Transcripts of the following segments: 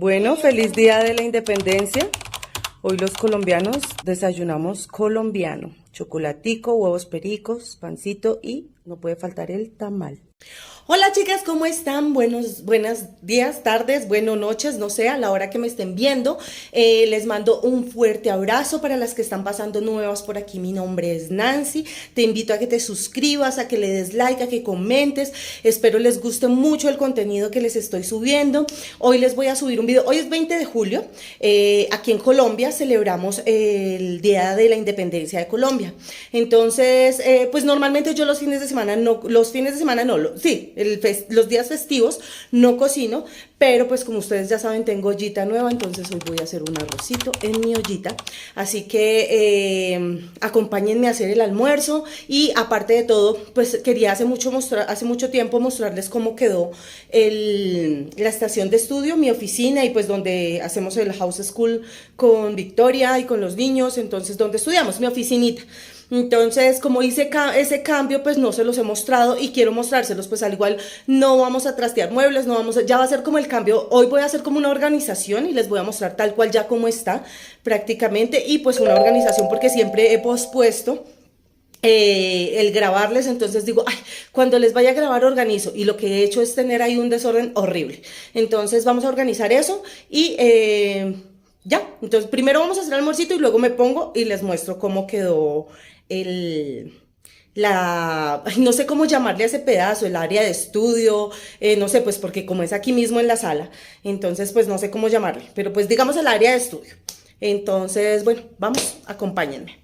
Bueno, feliz día de la independencia. Hoy los colombianos desayunamos colombiano. Chocolatico, huevos pericos, pancito y no puede faltar el tamal. Hola chicas, ¿cómo están? Buenos días, tardes, buenas noches, no sé, a la hora que me estén viendo. Les mando un fuerte abrazo para las que están pasando nuevas por aquí. Mi nombre es Nancy. Te invito a que te suscribas, a que le des like, a que comentes. Espero les guste mucho el contenido que les estoy subiendo. Hoy les voy a subir un video. Hoy es 20 de julio. Aquí en Colombia celebramos el Día de la Independencia de Colombia. Entonces, pues normalmente yo los fines de semana no, los días festivos no cocino, pero pues como ustedes ya saben tengo ollita nueva, entonces hoy voy a hacer un arrocito en mi ollita, así que acompáñenme a hacer el almuerzo. Y aparte de todo, pues quería hace mucho tiempo mostrarles cómo quedó la estación de estudio, mi oficina, y pues donde hacemos el house school con Victoria y con los niños, entonces donde estudiamos, mi oficinita. Entonces, como hice ese cambio, pues no se los he mostrado y quiero mostrárselos. Pues al igual no vamos a trastear muebles, ya va a ser como el cambio. Hoy voy a hacer como una organización y les voy a mostrar tal cual ya como está prácticamente. Y pues una organización porque siempre he pospuesto el grabarles, entonces digo, ay, cuando les vaya a grabar organizo, y lo que he hecho es tener ahí un desorden horrible. Entonces vamos a organizar eso y ya, entonces primero vamos a hacer el almuercito y luego me pongo y les muestro cómo quedó no sé cómo llamarle a ese pedazo, el área de estudio, no sé, pues porque como es aquí mismo en la sala, entonces pues no sé cómo llamarle, pero pues digamos el área de estudio. Entonces, bueno, vamos, acompáñenme.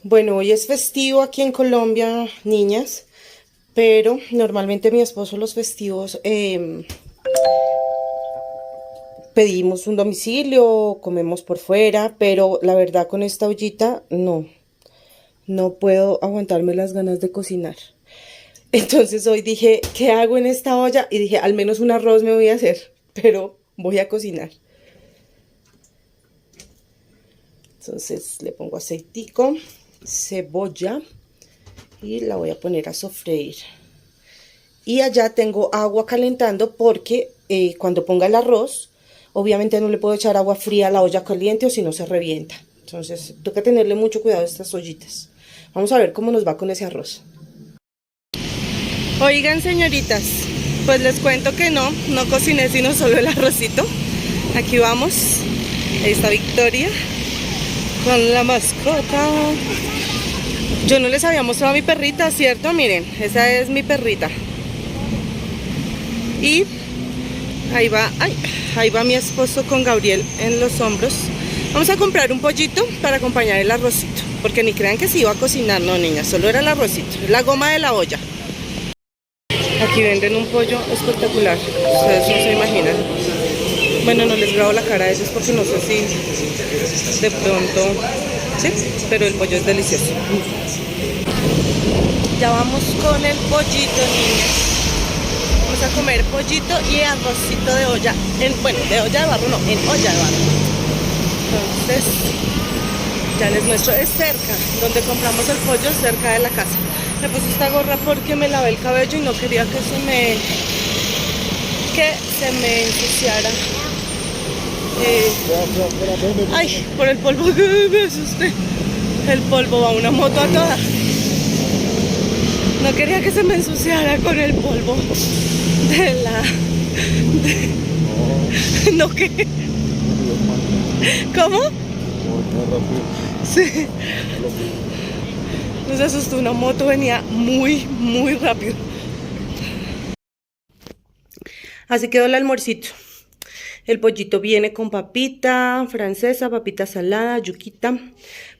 Bueno, hoy es festivo aquí en Colombia, niñas, pero normalmente mi esposo los festivos pedimos un domicilio, comemos por fuera, pero la verdad con esta ollita no puedo aguantarme las ganas de cocinar. Entonces hoy dije, ¿qué hago en esta olla? Y dije, al menos un arroz me voy a hacer, pero voy a cocinar. Entonces le pongo aceitico, cebolla y la voy a poner a sofreír. Y allá tengo agua calentando porque cuando ponga el arroz, obviamente no le puedo echar agua fría a la olla caliente o si no se revienta. Entonces toca tenerle mucho cuidado a estas ollitas. Vamos a ver cómo nos va con ese arroz. Oigan, señoritas, pues les cuento que no cociné sino solo el arrocito. Aquí vamos, ahí está Victoria con la mascota. Yo no les había mostrado a mi perrita, ¿cierto? Miren, esa es mi perrita. Y ahí va mi esposo con Gabriel en los hombros. Vamos a comprar un pollito para acompañar el arrocito, porque ni crean que se iba a cocinar, no niñas, solo era el arrocito, la goma de la olla. Aquí venden un pollo espectacular, ustedes no se imaginan. Bueno, no les grabo la cara a ellos porque no sé si de pronto, sí, pero el pollo es delicioso. Ya vamos con el pollito, niñas. Vamos a comer pollito y arrocito de olla, bueno, de olla de barro no, en olla de barro. Entonces, ya les muestro, es cerca, donde compramos el pollo, cerca de la casa. Me puse esta gorra porque me lavé el cabello y no quería que se me ensuciara. Ay, por el polvo que me asusté. El polvo va a una moto a toda. No quería que se me ensuciara con el polvo ¿No qué? ¿Cómo? Sí. Nos asustó una moto, venía muy rápido. Así quedó el almuercito. El pollito viene con papita francesa, papita salada, yuquita,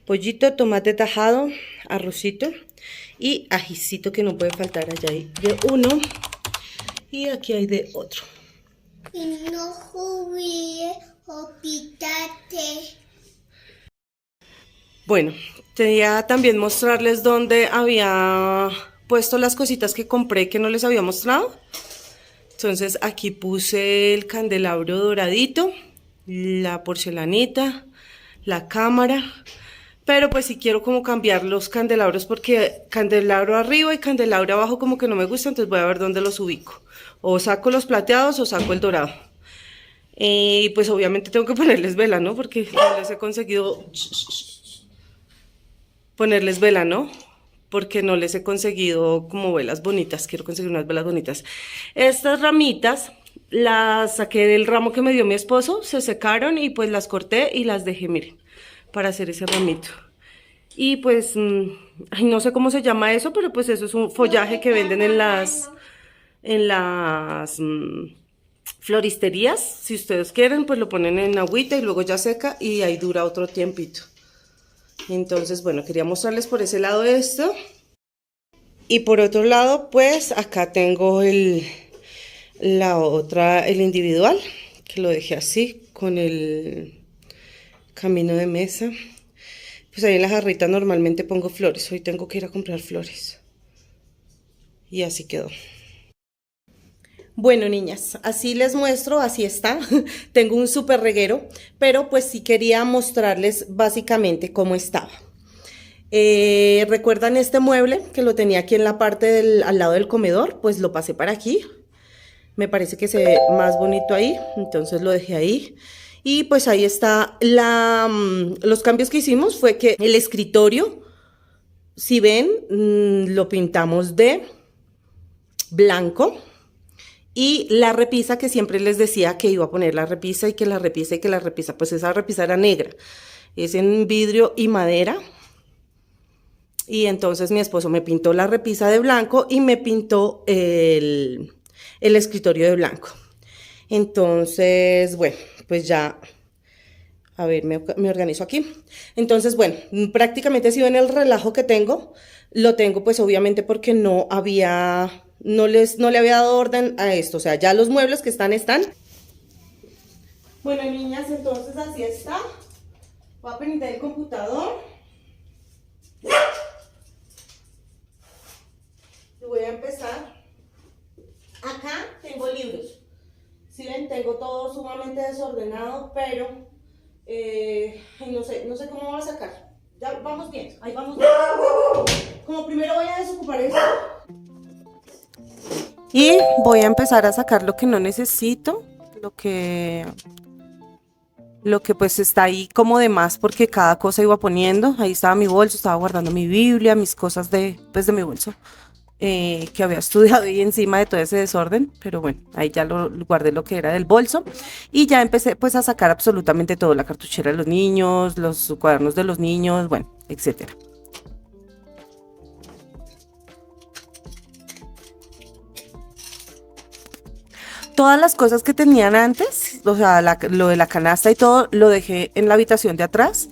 pollito, tomate tajado, arrocito y ajicito que no puede faltar. Allá hay de uno y aquí hay de otro. Y no jugué o pitate. Bueno, quería también mostrarles dónde había puesto las cositas que compré que no les había mostrado. Entonces aquí puse el candelabro doradito, la porcelanita, la cámara. Pero pues sí quiero como cambiar los candelabros porque candelabro arriba y candelabro abajo como que no me gusta, entonces voy a ver dónde los ubico. O saco los plateados o saco el dorado. Y pues obviamente tengo que ponerles vela, ¿no? Porque no les he conseguido ponerles vela, ¿no? Porque no les he conseguido como velas bonitas. Quiero conseguir unas velas bonitas. Estas ramitas las saqué del ramo que me dio mi esposo, se secaron y pues las corté y las dejé, miren, para hacer ese ramito. Y pues, ay, no sé cómo se llama eso, pero pues eso es un follaje que venden en las floristerías. Si ustedes quieren, pues lo ponen en agüita y luego ya seca y ahí dura otro tiempito. Entonces, bueno, quería mostrarles por ese lado esto. Y por otro lado, pues acá tengo el individual, que lo dejé así, con el camino de mesa. Pues ahí en la jarrita normalmente pongo flores. Hoy tengo que ir a comprar flores. Y así quedó. Bueno, niñas, así les muestro, así está. Tengo un súper reguero, pero pues sí quería mostrarles básicamente cómo estaba. ¿Recuerdan este mueble que lo tenía aquí en la parte al lado del comedor? Pues lo pasé para aquí. Me parece que se ve más bonito ahí, entonces lo dejé ahí. Y pues ahí está los cambios que hicimos fue que el escritorio, si ven, lo pintamos de blanco. Y la repisa, que siempre les decía que iba a poner la repisa y que la repisa y que la repisa, pues esa repisa era negra. Es en vidrio y madera. Y entonces mi esposo me pintó la repisa de blanco y me pintó el escritorio de blanco. Entonces, bueno, pues ya, a ver, me organizo aquí. Entonces, bueno, prácticamente si ven el relajo que tengo, lo tengo pues obviamente porque no le había dado orden a esto. O sea, ya los muebles que están. Bueno, niñas, entonces así está. Voy a prender el computador. Y voy a empezar. Acá tengo libros. Si ven, tengo todo sumamente desordenado, pero no sé cómo voy a sacar. Ya vamos bien, ahí vamos bien. Como primero voy a desocupar esto. Y voy a empezar a sacar lo que no necesito, lo que pues está ahí como de más porque cada cosa iba poniendo. Ahí estaba mi bolso, estaba guardando mi Biblia, mis cosas de mi bolso. Que había estudiado ahí encima de todo ese desorden, pero bueno, ahí ya lo guardé lo que era del bolso y ya empecé pues a sacar absolutamente todo, la cartuchera de los niños, los cuadernos de los niños, bueno, etcétera. Todas las cosas que tenían antes, o sea, lo de la canasta y todo, lo dejé en la habitación de atrás.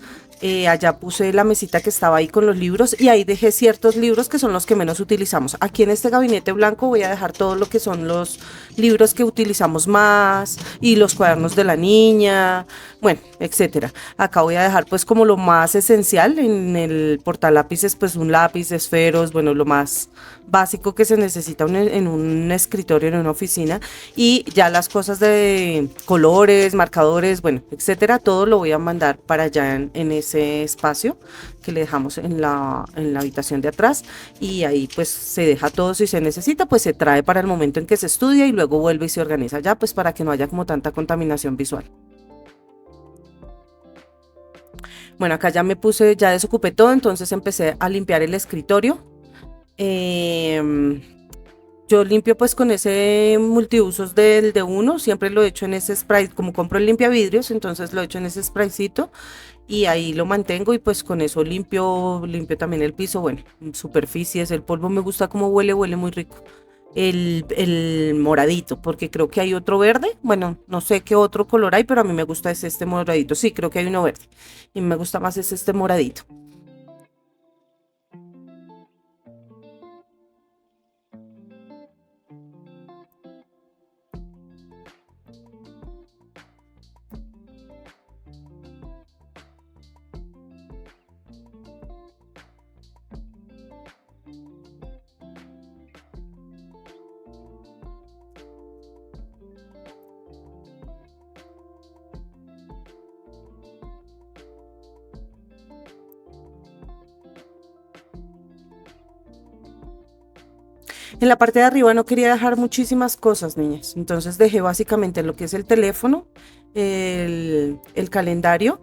Allá puse la mesita que estaba ahí con los libros y ahí dejé ciertos libros que son los que menos utilizamos. Aquí en este gabinete blanco voy a dejar todo lo que son los libros que utilizamos más y los cuadernos de la niña, bueno, etcétera. Acá voy a dejar pues como lo más esencial. En el portalápices pues un lápiz, esferos, bueno, lo más básico que se necesita en un escritorio, en una oficina, y ya las cosas de colores, marcadores, bueno, etcétera, todo lo voy a mandar para allá en ese espacio que le dejamos en la habitación de atrás, y ahí pues se deja todo. Si se necesita pues se trae para el momento en que se estudia y luego vuelve y se organiza ya, pues para que no haya como tanta contaminación visual. Bueno, acá ya ya desocupé todo, entonces empecé a limpiar el escritorio. Yo limpio pues con ese multiusos del de uno, siempre lo he hecho en ese spray, como compro el limpiavidrios, entonces lo he hecho en ese spraycito y ahí lo mantengo y pues con eso limpio también el piso, bueno, superficies, el polvo me gusta como huele muy rico. El moradito, porque creo que hay otro verde, bueno, no sé qué otro color hay, pero a mí me gusta es este moradito, sí, creo que hay uno verde y me gusta más es este moradito. En la parte de arriba no quería dejar muchísimas cosas, niñas. Entonces dejé básicamente lo que es el teléfono, el calendario,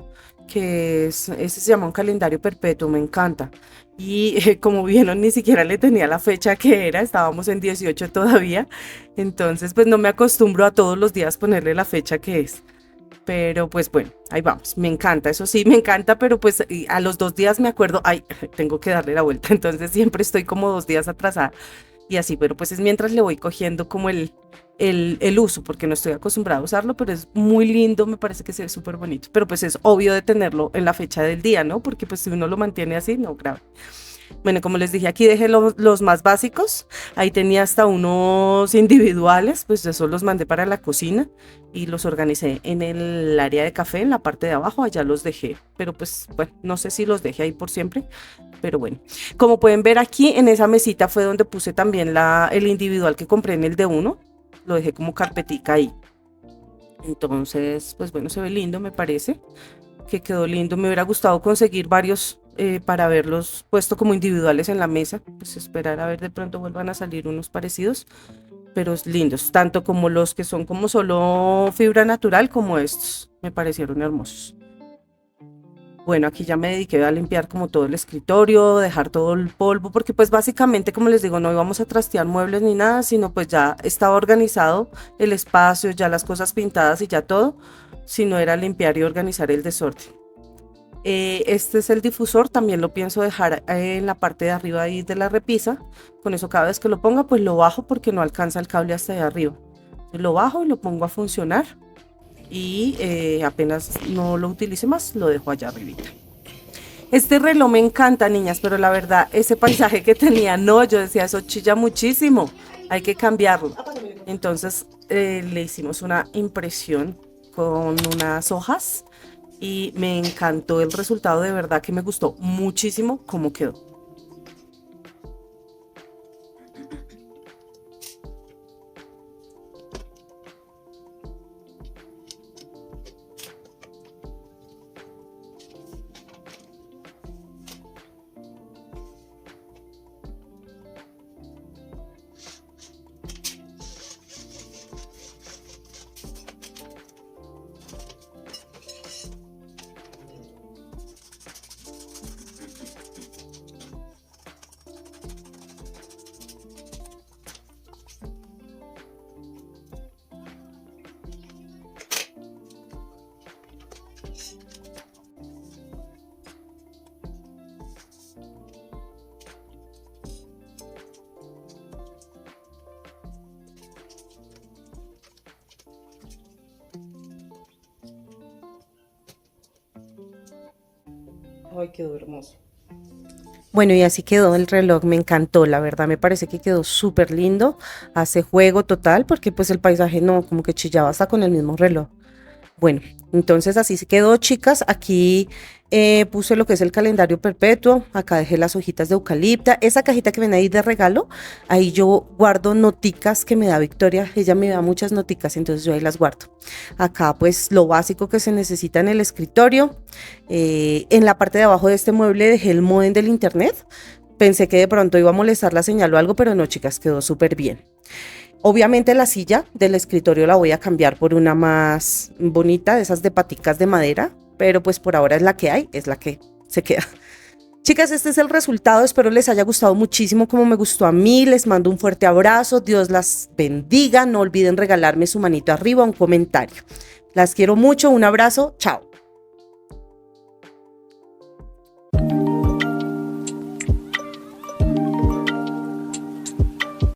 que es, ese se llama un calendario perpetuo, me encanta. Y como vieron, ni siquiera le tenía la fecha que era, estábamos en 18 todavía. Entonces, pues no me acostumbro a todos los días ponerle la fecha que es. Pero pues bueno, ahí vamos, me encanta, eso sí, me encanta, pero pues a los 2 días me acuerdo, ay, tengo que darle la vuelta, entonces siempre estoy como 2 días atrasada y así, pero pues es mientras le voy cogiendo como el uso, porque no estoy acostumbrada a usarlo, pero es muy lindo, me parece que se ve súper bonito, pero pues es obvio de tenerlo en la fecha del día, ¿no? Porque pues si uno lo mantiene así, no, grave. Bueno, como les dije, aquí dejé los más básicos. Ahí tenía hasta unos individuales, pues esos los mandé para la cocina y los organicé en el área de café, en la parte de abajo, allá los dejé. Pero pues, bueno, no sé si los dejé ahí por siempre, pero bueno. Como pueden ver aquí, en esa mesita fue donde puse también el individual que compré en el de uno. Lo dejé como carpetica ahí. Entonces, pues bueno, se ve lindo, me parece que quedó lindo. Me hubiera gustado conseguir varios para verlos puesto como individuales en la mesa. Pues esperar a ver, de pronto vuelvan a salir unos parecidos, pero lindos, tanto como los que son como solo fibra natural como estos. Me parecieron hermosos. Bueno, aquí ya me dediqué a limpiar como todo el escritorio, dejar todo el polvo, porque pues básicamente, como les digo, no íbamos a trastear muebles ni nada, sino pues ya estaba organizado el espacio, ya las cosas pintadas y ya todo, sino era limpiar y organizar el desorden. Este es el difusor, también lo pienso dejar en la parte de arriba ahí de la repisa, con eso cada vez que lo ponga pues lo bajo porque no alcanza el cable hasta allá arriba. Entonces, lo bajo y lo pongo a funcionar y apenas no lo utilice más lo dejo allá arribita. Este reloj me encanta, niñas, pero la verdad ese paisaje que tenía, no, yo decía eso chilla muchísimo, hay que cambiarlo. Entonces le hicimos una impresión con unas hojas y me encantó el resultado, de verdad que me gustó muchísimo cómo quedó. Ay, quedó hermoso. Bueno, y así quedó el reloj, me encantó, la verdad, me parece que quedó súper lindo, hace juego total, porque pues el paisaje no, como que chillaba hasta con el mismo reloj. Bueno, entonces así se quedó, chicas. Aquí puse lo que es el calendario perpetuo. Acá dejé las hojitas de eucalipta. Esa cajita que ven ahí de regalo, ahí yo guardo noticas que me da Victoria. Ella me da muchas noticas, entonces yo ahí las guardo. Acá pues lo básico que se necesita en el escritorio. En la parte de abajo de este mueble dejé el módem del internet. Pensé que de pronto iba a molestar la señal o algo, pero no, chicas, quedó súper bien. Obviamente la silla del escritorio la voy a cambiar por una más bonita, de esas de paticas de madera, pero pues por ahora es la que hay, es la que se queda. Chicas, este es el resultado, espero les haya gustado muchísimo como me gustó a mí, les mando un fuerte abrazo, Dios las bendiga, no olviden regalarme su manito arriba, un comentario. Las quiero mucho, un abrazo, chao.